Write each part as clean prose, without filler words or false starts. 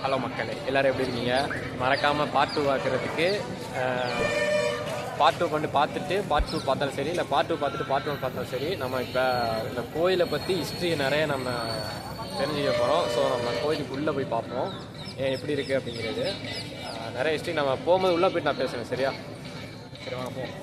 Hello மக்களே, எல்லோரும் எப்படி இருக்கீங்க? மறக்காமல் பார்ட் 2 பார்க்குறதுக்கு பார்ட் 2 கொண்டு பார்த்துட்டு பார்ட் 2 பார்த்தாலும் சரி, இல்லை பார்ட் 2 பார்த்துட்டு பார்ட் 1 பார்த்தாலும் சரி, நம்ம இப்போ இந்த கோயிலை பற்றி ஹிஸ்ட்ரி நிறைய நம்ம தெரிஞ்சுக்க போகிறோம். ஸோ நம்ம கோயிலுக்கு உள்ளே போய் பார்ப்போம் எப்படி இருக்குது அப்படிங்கிறது. நிறைய ஹிஸ்ட்ரி நம்ம போகும்போது உள்ளே போய்ட்டு நான் பேசுகிறேன். சரியா? சரி, வாங்க போவோம்.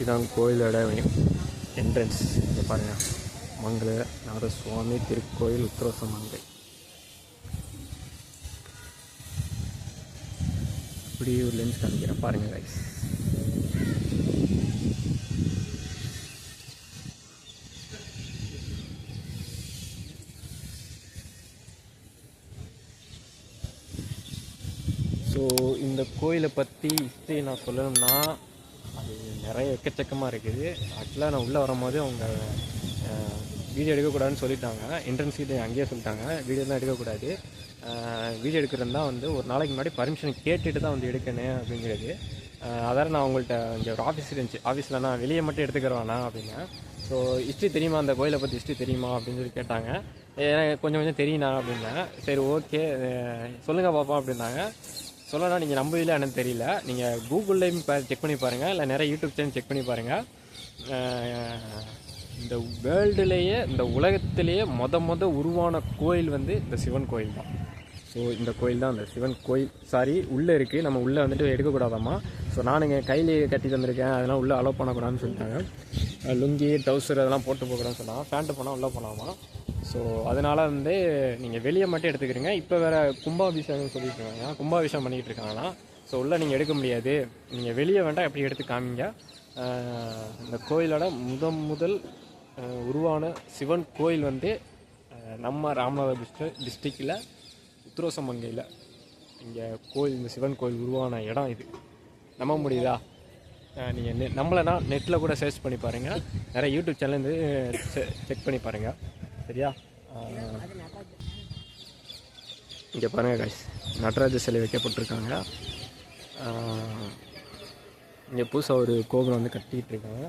இதான் கோயிலோட என்ட்ரன்ஸ். இதை பாருங்கள், மங்கள நாதசுவாமி திருக்கோயில் உத்திரோசம் மங்கை. இப்படி ஒரு லென்ஸ் காமிக்கிறேன் பாருங்கள் கைஸ். ஸோ இந்த கோயிலை பற்றி ஹிஸ்ட்ரி நான் சொல்லணும்னா அது நிறைய எக்கச்சக்கமாக இருக்குது. ஆக்சுவலாக நான் உள்ளே வரும்போது அவங்க வீடியோ எடுக்கக்கூடாதுன்னு சொல்லிட்டாங்க. என்ட்ரன்ஸ் கிட்டே அங்கேயே சொல்லிட்டாங்க, வீடியோலாம் எடுக்கக்கூடாது. வீடியோ எடுக்கிறது தான் வந்து ஒரு நாளைக்கு முன்னாடி பர்மிஷன் கேட்டுட்டு தான் வந்து எடுக்கணும் அப்படிங்கிறது. அதாவது நான் அவங்கள்ட்ட இங்கே ஒரு ஆஃபீஸ் இருந்துச்சு, ஆஃபீஸில் நான் வெளியே மட்டும் எடுத்துக்கிறவானா அப்படின்னா. ஸோ ஹிஸ்ட்ரி தெரியுமா, அந்த கோயிலை பற்றி ஹிஸ்ட்ரி தெரியுமா அப்படின்னு சொல்லி கேட்டாங்க. எனக்கு கொஞ்சம் கொஞ்சம் தெரியுண்ணா அப்படின்னேன். சரி, ஓகே, சொல்லுங்கள் பாப்பா அப்படின்னாங்க. சொல்லலாம், நீங்கள் நம்பவில்லை எனக்கு தெரியல. நீங்கள் கூகுள்லேயும் செக் பண்ணி பாருங்கள், இல்லை நிறைய யூடியூப் சேனல் செக் பண்ணி பாருங்கள். இந்த வேர்ல்டுலேயே, இந்த உலகத்திலேயே மொத உருவான கோயில் வந்து இந்த சிவன் கோயில் தான். ஸோ இந்த கோயில் தான் அந்த சிவன் கோயில். சாரி, உள்ளே இருக்குது, நம்ம உள்ளே வந்துட்டு எடுக்கக்கூடாதாம்மா. ஸோ நானுங்க கையிலேயே கட்டி தந்திருக்கேன், அதெல்லாம் உள்ளே அலோவ் பண்ணக்கூடாதுன்னு சொல்லிட்டாங்க. லுங்கி டவுசர் அதெல்லாம் போட்டு போகக்கூடாதுன்னு சொன்னாங்க. பேண்ட்டு போனால் உள்ளே போகலாமா. ஸோ அதனால் வந்து நீங்கள் வெளியே மட்டும் எடுத்துக்கிறீங்க. இப்போ வேறு கும்பாபிஷேகம் சொல்லிட்டு இருக்காங்க, கும்பாபிஷேகம் பண்ணிக்கிட்டு இருக்காங்கன்னா. ஸோ உள்ளே நீங்கள் எடுக்க முடியாது, நீங்கள் வெளியே வேண்டாம், எப்படி எடுத்து காமிங்க. இந்த கோயிலோட முதல் உருவான சிவன் கோயில் வந்து நம்ம ராமநாதபுரம் டிஸ்ட்ரிக்டில் உத்திரோசமங்கையில் இங்கே கோயில், இந்த சிவன் கோயில் உருவான இடம் இது. நம்ப முடியுதா? நீங்கள் நம்மளனா நெட்டில் கூட சர்ச் பண்ணி பாருங்கள், நிறைய யூடியூப் சேனல் செக் பண்ணி பாருங்கள். சரியா? இங்கே பாருங்கள் கைஸ், நடராஜ சிலை வைக்கப்பட்டிருக்காங்க. இங்கே புதுசாக ஒரு கோபுரம் வந்து கட்டிகிட்டு இருக்காங்க.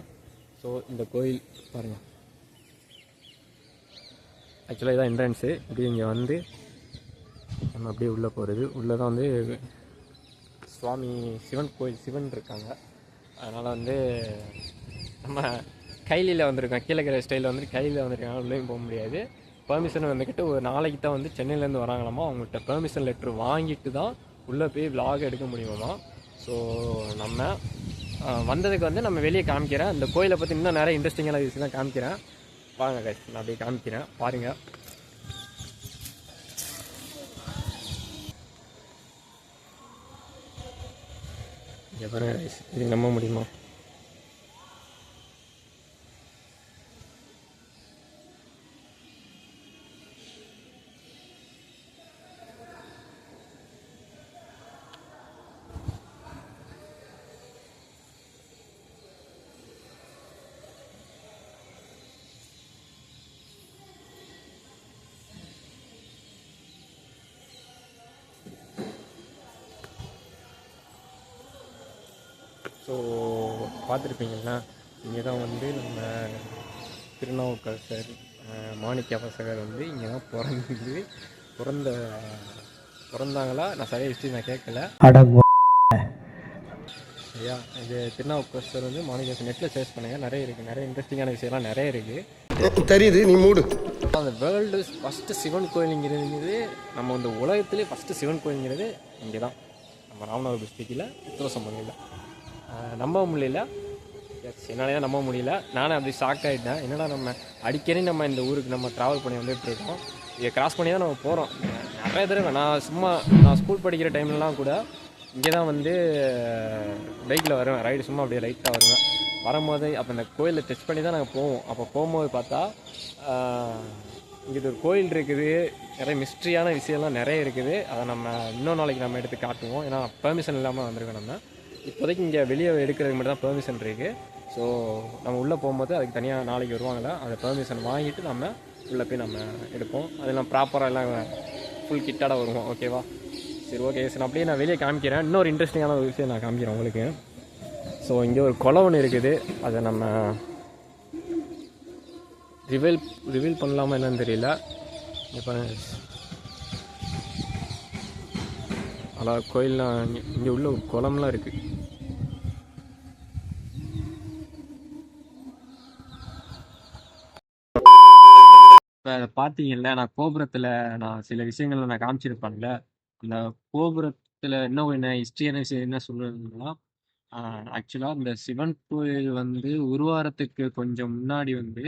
ஸோ இந்த கோயில் பாருங்கள், ஆக்சுவலாக இதான் என்ட்ரன்ஸு. இப்படி இங்கே வந்து நம்ம அப்படியே உள்ளே போகிறது. உள்ளே தான் வந்து சுவாமி சிவன் கோயில், சிவன் இருக்காங்க. அதனால் வந்து நம்ம கைலியில் வந்திருக்கோம், கீழே ஸ்டைலில் வந்துட்டு கையில் வந்திருக்காங்க. உள்ளேயும் போக முடியாது. பெர்மிஷன் வந்துக்கிட்டு ஒரு நாளைக்கு தான் வந்து சென்னையிலேருந்து வராங்களாமா. அவங்கள்ட்ட பெர்மிஷன் லெட்ரு வாங்கிட்டு தான் உள்ளே போய் விலாக் எடுக்க முடியுமாம்மா. ஸோ நம்ம வந்ததுக்கு வந்து நம்ம வெளியே காமிக்கிறேன். இந்த கோயிலை பற்றி இன்னும் நிறைய இன்ட்ரெஸ்டிங்கான விஷயம் தான் காமிக்கிறேன். வாங்க கைஸ், நான் அப்படியே காமிக்கிறேன் பாருங்கள். இங்கே பாருங்க கைஸ், இது நம்ப முடியுமா? ஸோ பார்த்துருப்பீங்கன்னா, இங்கே தான் வந்து நம்ம திருநாவுக்கரசர் மாணிக்கவாசகர் வந்து இங்கே தான் பிறந்தாங்களா? நான் சரியாக ஹிஸ்ட்ரி நான் கேட்கல. ஐயா இது திருநாவுக்கரசர் வந்து மாணிக்கவாசகர் நெட்டில் சர்ச் பண்ணுங்கள், நிறைய இருக்குது, நிறைய இன்ட்ரெஸ்டிங்கான விஷயம்லாம் நிறைய இருக்குது. தெரியுது, நீ மூடு. அந்த வேர்ல்டு ஃபஸ்ட்டு சிவன் கோயிலுங்கிறது நம்ம இந்த உலகத்திலே ஃபஸ்ட்டு சிவன் கோயிலுங்கிறது இங்கே தான், நம்ம ராமநாதபுரம் டிஸ்ட்ரிக்டில் உத்திரசம்பந்தியில். நம்ப முடியல, என்னாலே தான் நம்ப முடியல. நானே அப்படி ஷாக் ஆகிட்டேன். என்னடா நம்ம அடிக்கடி நம்ம இந்த ஊருக்கு நம்ம ட்ராவல் பண்ணி வந்துட்டு இருக்கோம், இதை கிராஸ் பண்ணி தான் நம்ம போகிறோம். நிறைய தடவை நான் ஸ்கூல் படிக்கிற டைம்லலாம் கூட இங்கே தான் வந்து பைக்கில் வருவேன், ரைடு சும்மா அப்படியே லைட்டாக வருவேன். வரும்போது அப்போ இந்த கோயிலை டச் பண்ணி தான் நாங்கள் போவோம். அப்போ போகும்போது பார்த்தா இங்கே ஒரு கோயில் இருக்குது, நிறைய மிஸ்ட்ரியான விஷயம்லாம் நிறைய இருக்குது. அதை நம்ம இன்னொரு நாளைக்கு நம்ம எடுத்து காட்டுவோம், ஏன்னா பெர்மிஷன் இல்லாமல் வந்திருக்கோம். நம்ம இப்போதைக்கு இங்கே வெளியே எடுக்கிறதுக்கு மட்டும் தான் பெர்மிஷன் இருக்குது. ஸோ நம்ம உள்ளே போகும்போது அதுக்கு தனியாக நாளைக்கு வருவாங்களா, அந்த பெர்மிஷன் வாங்கிட்டு நம்ம உள்ளே போய் நம்ம எடுப்போம். அதெல்லாம் ப்ராப்பராக எல்லாம் ஃபுல் கிட்டாட வருவோம். ஓகேவா? சரி, ஓகே. சரி, அப்படியே நான் வெளியே காமிக்கிறேன். இன்னொரு இன்ட்ரெஸ்டிங்கான ஒரு விஷயம் நான் காமிக்கிறேன் உங்களுக்கு. ஸோ இங்கே ஒரு குளம் ஒன்று இருக்குது, அதை நம்ம ரிவீல் பண்ணலாமா என்னன்னு தெரியல. இப்போ அதான் கோயில்லாம் இங்கே உள்ள ஒரு குளம்லாம் இருக்குது. இப்போ பார்த்தீங்கல்ல, நான் கோபுரத்தில் நான் சில விஷயங்கள் நான் காமிச்சிருப்பேன்ல, அந்த கோபுரத்தில் என்ன ஹிஸ்ட்ரியான விஷயம் என்ன சொல்கிறதுனா, ஆக்சுவலாக இந்த சிவன் கோயில் வந்து உருவாரத்துக்கு கொஞ்சம் முன்னாடி வந்து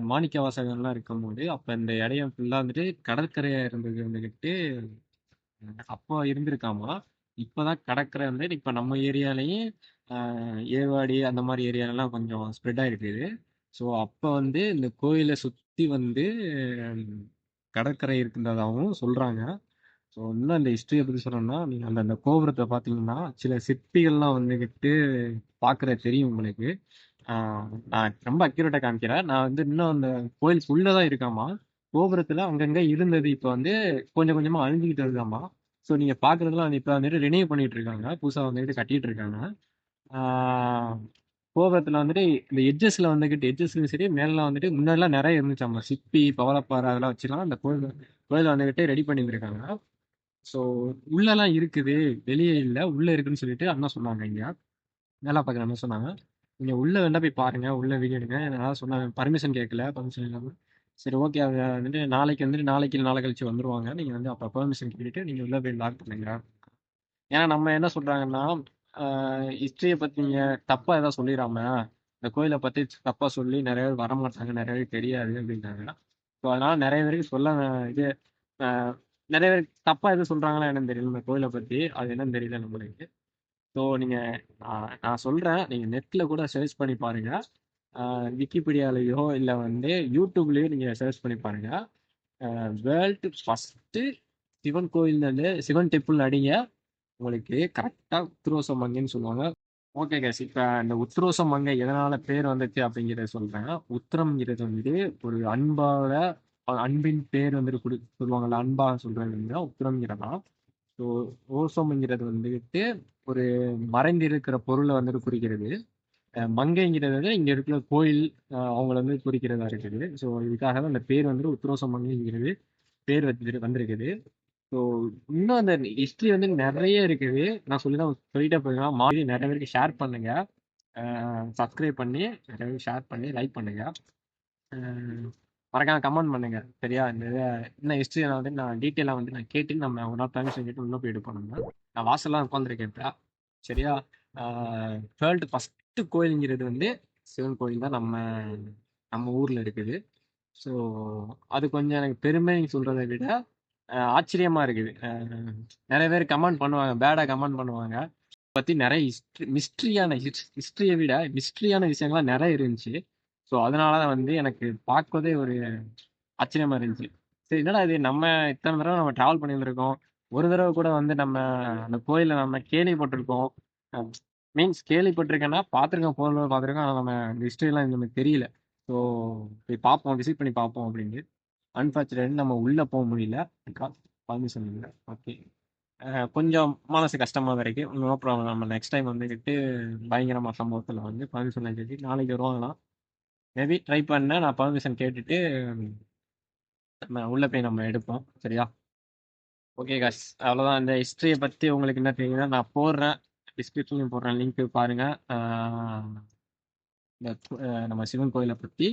மாணிக்க வாசகம்லாம் இருக்கும்போது, அப்போ இந்த இடையம் ஃபுல்லாக வந்துட்டு கடற்கரையாக இருந்தது வந்துக்கிட்டு அப்போ இருந்திருக்காமா. இப்போதான் கடற்கரை வந்து இப்போ நம்ம ஏரியாலையும் ஏர்வாடி அந்த மாதிரி ஏரியாலலாம் கொஞ்சம் ஸ்ப்ரெட் ஆகிருக்குது. ஸோ அப்போ வந்து இந்த கோயிலை சுற்றி வந்து கடற்கரை இருக்கின்றதாகவும் சொல்கிறாங்க. ஸோ இன்னும் இந்த ஹிஸ்ட்ரியை பற்றி சொல்லணும்னா, நீங்கள் அந்த கோபுரத்தை பார்த்தீங்கன்னா சில சிற்பிகள்லாம் வந்துக்கிட்டு பார்க்குற தெரியும் உங்களுக்கு. நான் ரொம்ப அக்யூரேட்டாக காமிக்கிறேன். நான் வந்து இன்னும் அந்த கோயில் உள்ளே தான் இருக்காமா. கோபுரத்தில் அங்கங்கே இருந்தது இப்போ வந்து கொஞ்சம் கொஞ்சமாக அழிஞ்சிக்கிட்டு வருதாமா. ஸோ நீங்கள் பார்க்குறதுலாம் வந்து இப்போ வந்துட்டு ரினியூ பண்ணிட்டு இருக்காங்க, புதுசாக வந்துட்டு கட்டிகிட்டு இருக்காங்க. கோபுரத்தில் வந்துட்டு இந்த எட்ஜஸ்லையும் சரி, மேலாம் வந்துட்டு முன்னாடிலாம் நிறைய இருந்துச்சாமா, சிப்பி பவளப்பாறை அதெல்லாம் வச்சுலாம் அந்த கோயிலை வந்துக்கிட்டு ரெடி பண்ணியிருக்காங்க. ஸோ உள்ளெல்லாம் இருக்குது, வெளியே இல்லை, உள்ளே இருக்குன்னு சொல்லிட்டு அண்ணா சொன்னாங்க. இங்கே வேலை பார்க்குற அண்ணா சொன்னாங்க, நீங்கள் உள்ளே வேண்டாம் போய் பாருங்கள், உள்ளே வீடியோ எடுங்க. அதனால் சொன்னாங்க, பர்மிஷன் கேட்கல, பர்மிஷன் இல்லாமல். சரி, ஓகே. அவங்க வந்துட்டு நாளைக்கு நாளை கழிச்சு வந்துருவாங்க. நீங்கள் வந்து அப்போ பெர்மிஷன் கேட்டுட்டு நீங்கள் உள்ளே போய் லாக் பண்ணுங்க. ஏன்னா நம்ம என்ன சொல்கிறாங்கன்னா, ஹிஸ்ட்ரியை பற்றி நீங்கள் தப்பாக எதாவது சொல்லிடாம, இந்த கோயிலை பற்றி தப்பாக சொல்லி நிறைய பேர் வரமாட்டாங்க, நிறைய பேருக்கு தெரியாது அப்படின்னாங்க. ஸோ அதனால் நிறைய பேருக்கு சொல்ல இது நிறைய பேர் தப்பாக எதுவும் சொல்கிறாங்களா என்னன்னு தெரியல இந்த கோயிலை பற்றி, அது என்னன்னு தெரியல நம்மளுக்கு. ஸோ நீங்கள் நான் சொல்கிறேன், நீங்கள் நெட்டில் கூட சர்ச் பண்ணி பாருங்கள், விக்கிபீடியாலேயோ இல்லை வந்து யூடியூப்லேயோ நீங்கள் சர்ச் பண்ணி பாருங்கள். வேர்ல்டு ஃபஸ்ட்டு சிவன் கோயில் சிவன் டெம்பிள் அடிங்க, உங்களுக்கு கரெக்டாக உத்திரோச மங்கைன்னு சொல்லுவாங்க. ஓகே கேஸ், இப்போ இந்த உத்திரோச மங்கை எதனால் பேர் வந்துச்சு அப்படிங்கிறத சொல்கிறேன். உத்திரம்ங்கிறது வந்து ஒரு அன்பின் பேர் வந்துட்டு சொல்லுவாங்கள்ல, அன்பாக சொல்கிறது உத்திரம்ங்கிறதா. ஸோ ஓசம்ங்கிறது வந்துட்டு ஒரு மறைந்திருக்கிற பொருளை வந்துட்டு குறிக்கிறது. மங்கைங்கிறது வந்து இங்கே இருக்கிற கோயில் அவங்கள வந்து குறிக்கிறதா இருக்குது. ஸோ இதுக்காக தான் அந்த பேர் வந்துட்டு உத்திரோச மங்கைங்கிறது பேர் வந்திருக்குது. ஸோ இன்னும் அந்த ஹிஸ்ட்ரி வந்து நிறைய இருக்குது. நான் சொல்லிட்டே போயிருக்கேன். மாதிரி நிறைய பேருக்கு ஷேர் பண்ணுங்க, சப்ஸ்கிரைப் பண்ணி நிறைய பேருக்கு ஷேர் பண்ணி லைக் பண்ணுங்க, மறக்காம கமெண்ட் பண்ணுங்க. சரியா? இந்த இன்னும் ஹிஸ்ட்ரியை வந்து நான் டீட்டெயிலாக வந்து நான் கேட்டு நம்ம ஒரு நாள் பெர்மிஷன் கேட்டு இன்னும் போய் எடுப்போம். நான் வாசல்லாம் உட்காந்துருக்கேன் இப்போ. சரியா? வேர்ல்டு ஃபஸ்ட்டு கோயிலுங்கிறது வந்து சிவன் கோயில் தான் நம்ம ஊரில் இருக்குது. ஸோ அது கொஞ்சம் எனக்கு பெருமை சொல்கிறத விட ஆச்சரியமா இருக்குது. நிறைய பேர் கமெண்ட் பண்ணுவாங்க, பேடாக கமெண்ட் பண்ணுவாங்க. பற்றி நிறைய ஹிஸ்ட்ரியை விட மிஸ்ட்ரியான விஷயங்கள்லாம் நிறைய இருந்துச்சு. ஸோ அதனால தான் வந்து எனக்கு பார்க்கவே ஒரு ஆச்சரியமா இருந்துச்சு. சரி, என்னடா இது, நம்ம இத்தனை தடவை நம்ம ட்ராவல் பண்ணியிருந்திருக்கோம், ஒரு தடவை கூட வந்து நம்ம அந்த கோயிலை நம்ம கேள்விப்பட்டிருக்கோம். மீன்ஸ் கேள்விப்பட்டிருக்கேன்னா பார்த்துருக்கோம், ஃபோனில் பார்த்துருக்கோம், ஆனால் நம்ம இந்த ஹிஸ்ட்ரியெல்லாம் நமக்கு தெரியல. ஸோ போய் பார்ப்போம், விசிட் பண்ணி பார்ப்போம் அப்படின்னு. அன்ஃபார்ச்சுனேட்லி நம்ம உள்ளே போக முடியல, பர்மிஷன் இல்லை. ஓகே, கொஞ்சம் மனசு கஷ்டமாக தான் இருக்குது. நோ ப்ராப்ளம், நம்ம நெக்ஸ்ட் டைம் வந்துக்கிட்டு பயங்கரமாக சம்பவத்தில் வந்து பர்மிஷன் கேட்டு நாளைக்கு வருவாங்களாம். மேபி ட்ரை பண்ணேன், நான் பர்மிஷன் கேட்டுட்டு நம்ம உள்ளே போய் நம்ம எடுப்போம். சரியா? ஓகே காஷ், அவ்வளோதான். இந்த ஹிஸ்ட்ரியை பற்றி உங்களுக்கு என்ன தெரியுதுன்னா நான் போடுறேன். டிஸ்கிரிப்ஷன்லையும் போடுறேன், லிங்க் பாருங்கள். இந்த நம்ம சிவன் கோயிலை பற்றி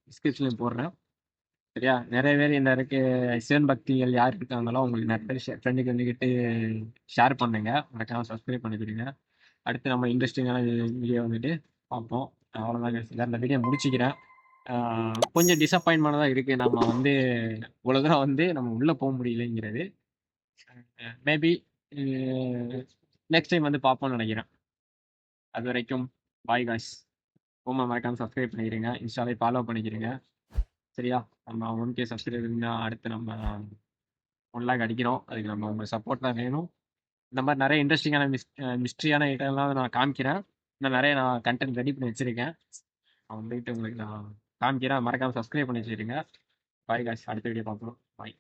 டிஸ்கிரிப்ஷன்லையும் போடுறேன். சரியா? நிறைய பேர் இந்த இருக்கு சிவன் பக்திகள் யார் இருக்காங்களோ உங்களுக்கு நிறைய பேர் ஃப்ரெண்டுக்கு வந்துக்கிட்டு ஷேர் பண்ணுங்க. மறக்காம சப்ஸ்கிரைப் பண்ணிக்கிறீங்க. அடுத்து நம்ம இன்ட்ரெஸ்டிங்கான வீடியோ வந்துட்டு பார்ப்போம். அவ்வளோதான் guys. இந்த வீடியோ முடிச்சுக்கிறேன். கொஞ்சம் டிசப்பாயின்மெண்ட் தான் இருக்குது. நம்ம வந்து இவ்வளோ தூரம் வந்து நம்ம உள்ளே போக முடியலைங்கிறது. மேபி நெக்ஸ்ட் டைம் வந்து பார்ப்போம்னு நினைக்கிறேன். அது வரைக்கும் பாய் காய்ஸ். ஹோமை மறக்காம சப்ஸ்கிரைப் பண்ணிக்கிறீங்க, இன்ஸ்டாலே ஃபாலோ பண்ணிக்கிறீங்க. சரியா? நம்ம 1K சப்ஸ்கிரைபர்னா அடுத்து நம்ம 1 லேக் அடிக்கிறோம். அதுக்கு நம்ம உங்கள் சப்போர்ட் தான் வேணும். இந்த மாதிரி நிறைய இன்ட்ரெஸ்டிங்கான மிஸ்ட்ரியான ஐட்டம்லாம் நான் காமிக்கிறேன். இன்னும் நிறைய நான் கண்டென்ட் ரெடி பண்ணி வச்சுருக்கேன். நான் வந்துட்டு உங்களுக்கு நான் காமிக்கிறேன். மறக்காமல் சப்ஸ்கிரைப் பண்ணி வச்சுருங்க. Bye guys. அடுத்த வீடியோ பார்ப்போம். பாய்.